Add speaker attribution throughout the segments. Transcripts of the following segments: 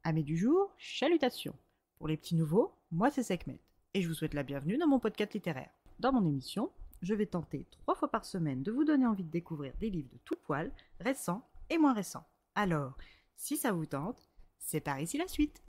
Speaker 1: Amis du jour, chalutations. Pour les petits nouveaux, moi c'est Sekhmet et je vous souhaite la bienvenue dans mon podcast littéraire. Dans mon émission, je vais tenter 3 fois par semaine de vous donner envie de découvrir des livres de tout poil, récents et moins récents. Alors, si ça vous tente, c'est par ici la suite.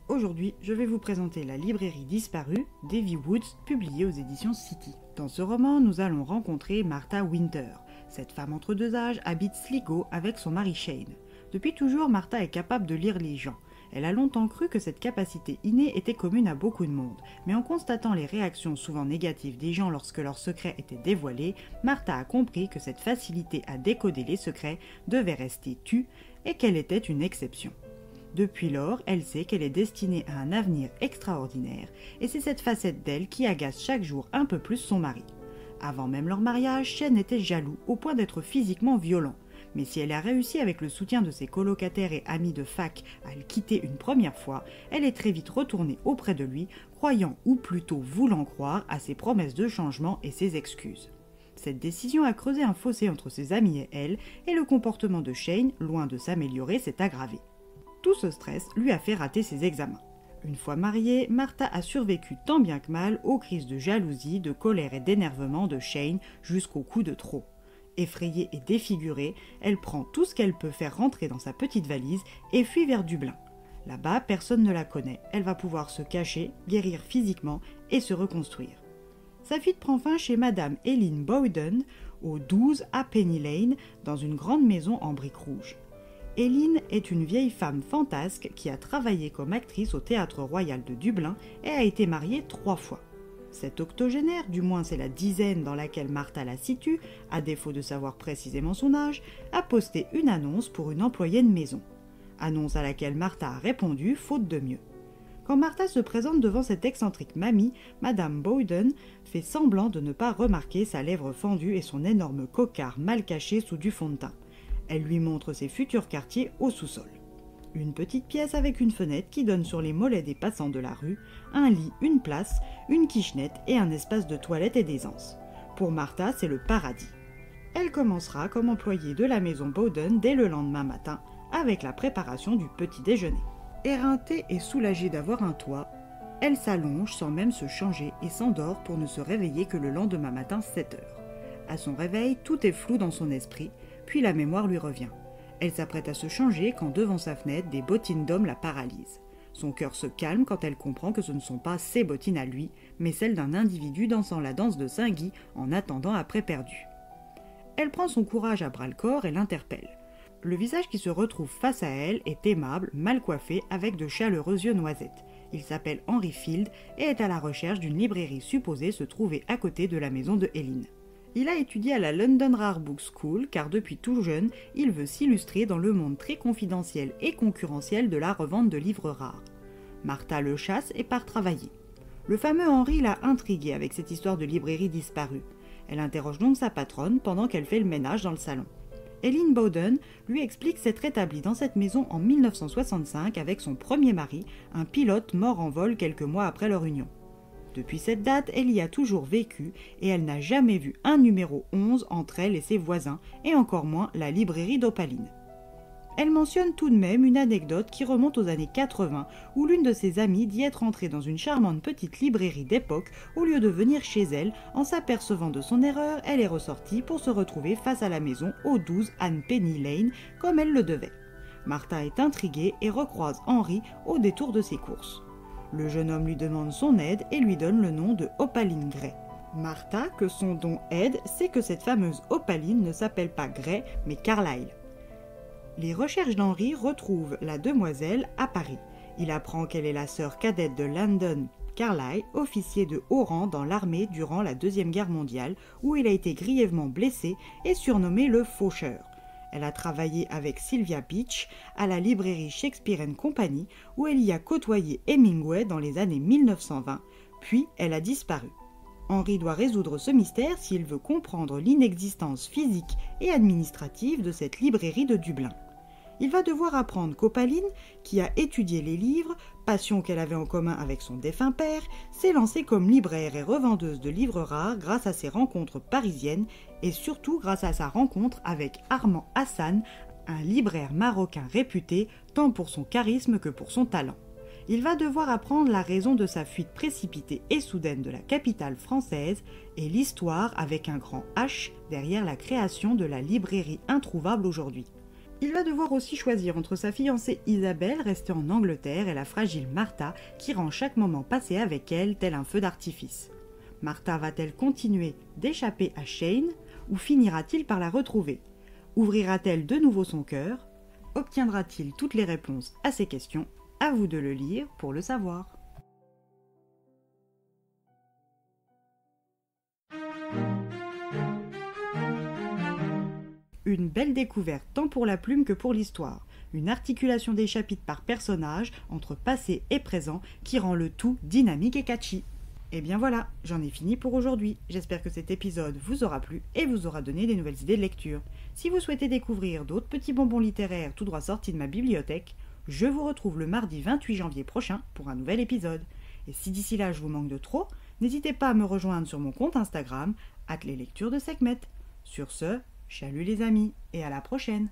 Speaker 1: Aujourd'hui, je vais vous présenter La librairie disparue d'Evie Woods, publiée aux éditions City. Dans ce roman, nous allons rencontrer Martha Winter. Cette femme entre deux âges habite Sligo avec son mari Shane. Depuis toujours, Martha est capable de lire les gens. Elle a longtemps cru que cette capacité innée était commune à beaucoup de monde, mais en constatant les réactions souvent négatives des gens lorsque leurs secrets étaient dévoilés, Martha a compris que cette facilité à décoder les secrets devait rester tue et qu'elle était une exception. Depuis lors, elle sait qu'elle est destinée à un avenir extraordinaire, et c'est cette facette d'elle qui agace chaque jour un peu plus son mari. Avant même leur mariage, Shane était jaloux au point d'être physiquement violent. Mais si elle a réussi avec le soutien de ses colocataires et amis de fac à le quitter une première fois, elle est très vite retournée auprès de lui, croyant ou plutôt voulant croire à ses promesses de changement et ses excuses. Cette décision a creusé un fossé entre ses amis et elle, et le comportement de Shane, loin de s'améliorer, s'est aggravé. Tout ce stress lui a fait rater ses examens. Une fois mariée, Martha a survécu tant bien que mal aux crises de jalousie, de colère et d'énervement de Shane jusqu'au coup de trop. Effrayée et défigurée, elle prend tout ce qu'elle peut faire rentrer dans sa petite valise et fuit vers Dublin. Là-bas, personne ne la connaît, elle va pouvoir se cacher, guérir physiquement et se reconstruire. Sa fuite prend fin chez Madame Eileen Bowden, au 12 à Penny Lane, dans une grande maison en briques rouges. Eileen est une vieille femme fantasque qui a travaillé comme actrice au Théâtre Royal de Dublin et a été mariée 3 fois. Cette octogénaire, du moins c'est la dizaine dans laquelle Martha la situe, à défaut de savoir précisément son âge, a posté une annonce pour une employée de maison. Annonce à laquelle Martha a répondu, faute de mieux. Quand Martha se présente devant cette excentrique mamie, Madame Bowden fait semblant de ne pas remarquer sa lèvre fendue et son énorme cocard mal caché sous du fond de teint. Elle lui montre ses futurs quartiers au sous-sol. Une petite pièce avec une fenêtre qui donne sur les mollets des passants de la rue, un lit, une place, une kitchenette et un espace de toilette et d'aisance. Pour Martha, c'est le paradis. Elle commencera comme employée de la maison Bowden dès le lendemain matin, avec la préparation du petit déjeuner. Éreintée et soulagée d'avoir un toit, elle s'allonge sans même se changer et s'endort pour ne se réveiller que le lendemain matin 7 heures. À son réveil, tout est flou dans son esprit, puis la mémoire lui revient. Elle s'apprête à se changer quand devant sa fenêtre, des bottines d'homme la paralysent. Son cœur se calme quand elle comprend que ce ne sont pas ses bottines à lui, mais celles d'un individu dansant la danse de Saint-Guy en attendant après perdu. Elle prend son courage à bras-le-corps et l'interpelle. Le visage qui se retrouve face à elle est aimable, mal coiffé, avec de chaleureux yeux noisettes. Il s'appelle Henry Field et est à la recherche d'une librairie supposée se trouver à côté de la maison de Eileen. Il a étudié à la London Rare Book School car depuis tout jeune, il veut s'illustrer dans le monde très confidentiel et concurrentiel de la revente de livres rares. Martha le chasse et part travailler. Le fameux Henry l'a intrigué avec cette histoire de librairie disparue. Elle interroge donc sa patronne pendant qu'elle fait le ménage dans le salon. Eileen Bowden lui explique s'être établie dans cette maison en 1965 avec son premier mari, un pilote mort en vol quelques mois après leur union. Depuis cette date, elle y a toujours vécu et elle n'a jamais vu un numéro 11 entre elle et ses voisins, et encore moins la librairie d'Opaline. Elle mentionne tout de même une anecdote qui remonte aux années 80, où l'une de ses amies dit être entrée dans une charmante petite librairie d'époque au lieu de venir chez elle. En s'apercevant de son erreur, elle est ressortie pour se retrouver face à la maison au 12 Anne Penny Lane, comme elle le devait. Martha est intriguée et recroise Henry au détour de ses courses. Le jeune homme lui demande son aide et lui donne le nom de Opaline Gray. Martha, que son don aide, sait que cette fameuse Opaline ne s'appelle pas Gray, mais Carlyle. Les recherches d'Henry retrouvent la demoiselle à Paris. Il apprend qu'elle est la sœur cadette de Landon Carlyle, officier de haut rang dans l'armée durant la Deuxième Guerre mondiale, où il a été grièvement blessé et surnommé le Faucheur. Elle a travaillé avec Sylvia Beach à la librairie Shakespeare & Company, où elle y a côtoyé Hemingway dans les années 1920, puis elle a disparu. Henry doit résoudre ce mystère s'il veut comprendre l'inexistence physique et administrative de cette librairie de Dublin. Il va devoir apprendre qu'Opaline, qui a étudié les livres, passion qu'elle avait en commun avec son défunt père, s'est lancée comme libraire et revendeuse de livres rares grâce à ses rencontres parisiennes et surtout grâce à sa rencontre avec Armand Hassan, un libraire marocain réputé tant pour son charisme que pour son talent. Il va devoir apprendre la raison de sa fuite précipitée et soudaine de la capitale française et l'histoire avec un grand H derrière la création de la librairie introuvable aujourd'hui. Il va devoir aussi choisir entre sa fiancée Isabelle restée en Angleterre et la fragile Martha qui rend chaque moment passé avec elle tel un feu d'artifice. Martha va-t-elle continuer d'échapper à Shane ou finira-t-il par la retrouver? Ouvrira-t-elle de nouveau son cœur? Obtiendra-t-il toutes les réponses à ces questions? À vous de le lire pour le savoir. Une belle découverte tant pour la plume que pour l'histoire. Une articulation des chapitres par personnage entre passé et présent qui rend le tout dynamique et catchy. Et bien voilà, j'en ai fini pour aujourd'hui. J'espère que cet épisode vous aura plu et vous aura donné des nouvelles idées de lecture. Si vous souhaitez découvrir d'autres petits bonbons littéraires tout droit sortis de ma bibliothèque, je vous retrouve le mardi 28 janvier prochain pour un nouvel épisode. Et si d'ici là je vous manque de trop, n'hésitez pas à me rejoindre sur mon compte Instagram, @leslecturesdesekhmet. Sur ce, chalut les amis, et à la prochaine!